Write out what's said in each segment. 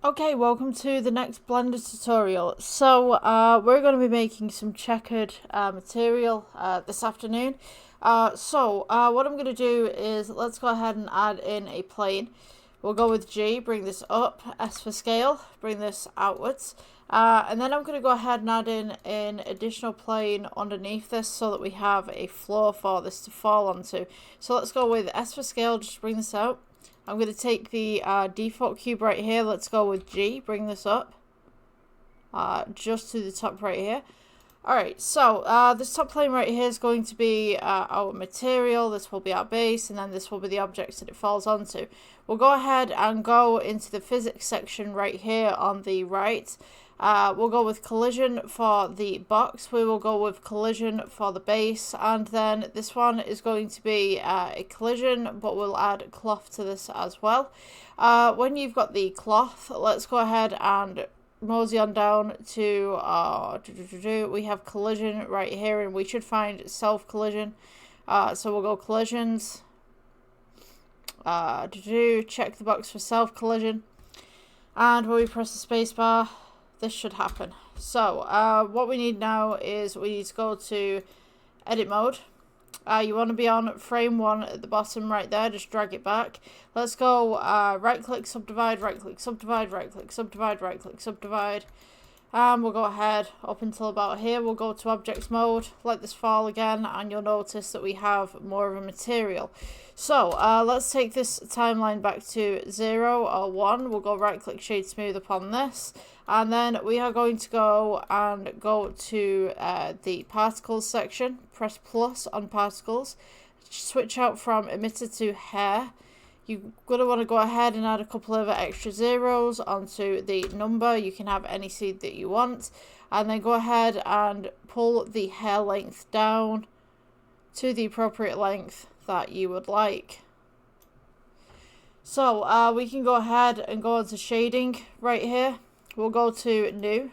Okay, welcome to the next Blender tutorial. So, we're going to be making some checkered material this afternoon. What I'm going to do is, let's go ahead and add in a plane. We'll go with G, bring this up, S for scale, bring this outwards. And then I'm going to go ahead and add in an additional plane underneath this so that we have a floor for this to fall onto. So let's go with S for scale, just bring this out. I'm going to take the default cube right here. Let's go with G. Bring this up. Just to the top right here. Alright, so this top plane right here is going to be our material. This will be our base. And then this will be the objects that it falls onto. We'll go ahead and go into the physics section right here on the right. We'll go with collision for the box. We will go with collision for the base. And then this one is going to be a collision, but we'll add cloth to this as well. When you've got the cloth, let's go ahead and mosey on down to we have collision right here, and we should find self collision. So we'll go collisions. Check the box for self collision. And when we press the space bar, this should happen. So what we need now is we need to go to edit mode. You want to be on frame 1 at the bottom right there. Just drag it back. Let's go right click subdivide, right click subdivide, right click subdivide, right click subdivide. And we'll go ahead up until about here. We'll go to objects mode, let this fall again, and you'll notice that we have more of a material. So let's take this timeline back to 0 or 1. We'll go right click shade smooth upon this. And then we are going to go to the particles section. Press plus on particles. Switch out from emitter to hair. You're going to want to go ahead and add a couple of extra zeros onto the number. You can have any seed that you want. And then go ahead and pull the hair length down to the appropriate length that you would like. So we can go ahead and go on to shading right here. We'll go to new.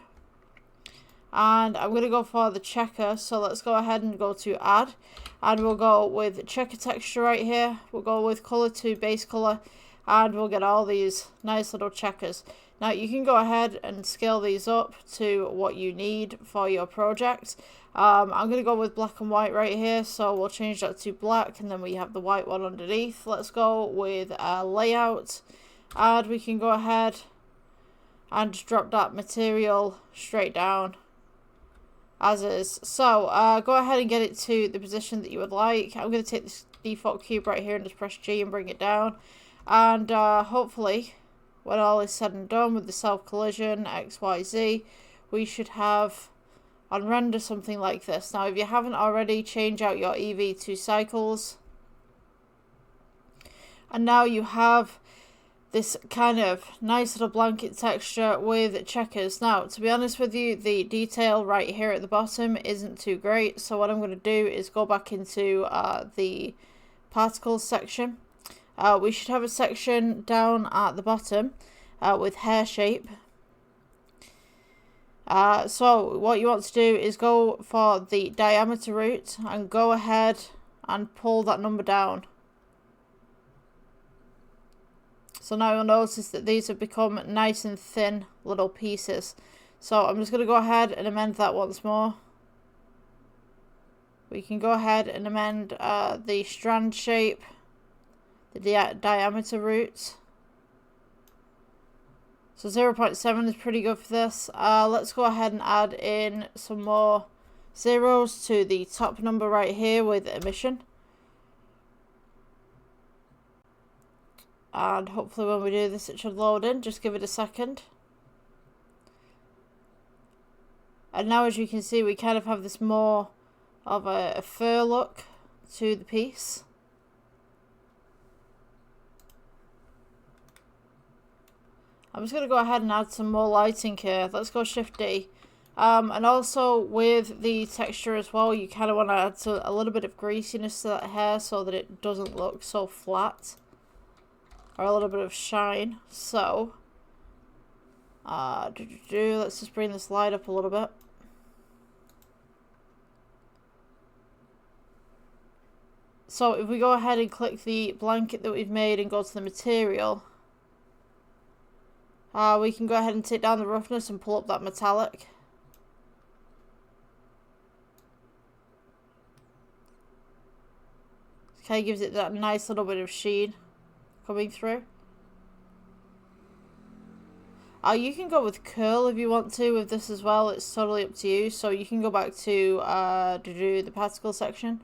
And I'm going to go for the checker. So let's go ahead and go to add. And we'll go with checker texture right here. We'll go with color to base color. And we'll get all these nice little checkers. Now you can go ahead and scale these up to what you need for your project. I'm going to go with black and white right here. So we'll change that to black. And then we have the white one underneath. Let's go with layout. And we can go ahead and just drop that material straight down as is. So go ahead and get it to the position that you would like. I'm going to take this default cube right here and just press G and bring it down. And hopefully, when all is said and done with the self collision XYZ, we should have on render something like this. Now, if you haven't already, change out your EV to cycles. And now you have this kind of nice little blanket texture with checkers. Now, to be honest with you, the detail right here at the bottom isn't too great. So what I'm going to do is go back into the particles section. We should have a section down at the bottom with hair shape. So what you want to do is go for the diameter route and go ahead and pull that number down. So now you'll notice that these have become nice and thin little pieces. So I'm just going to go ahead and amend that once more. We can go ahead and amend the strand shape, the diameter route. So 0.7 is pretty good for this. Let's go ahead and add in some more zeros to the top number right here with emission. And hopefully when we do this it should load in. Just give it a second. And now as you can see we kind of have this more of a fur look to the piece. I'm just going to go ahead and add some more lighting here. Let's go Shift D. And also with the texture as well, you kind of want to add a little bit of greasiness to that hair so that it doesn't look so flat. Or a little bit of shine. So let's just bring this light up a little bit. So if we go ahead and click the blanket that we've made and go to the material, We can go ahead and take down the roughness and pull up that metallic. Okay, gives it that nice little bit of sheen coming through. You can go with curl if you want to with this as well. It's totally up to you. So you can go back to the particle section.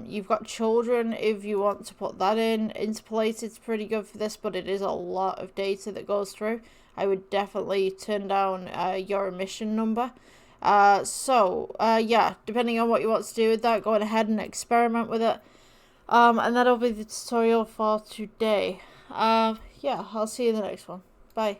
You've got children if you want to put that in. Interpolated pretty good for this, but it is a lot of data that goes through. I would definitely turn down your emission number. Yeah, depending on what you want to do with that, go ahead and experiment with it. And that'll be the tutorial for today. Yeah, I'll see you in the next one. Bye.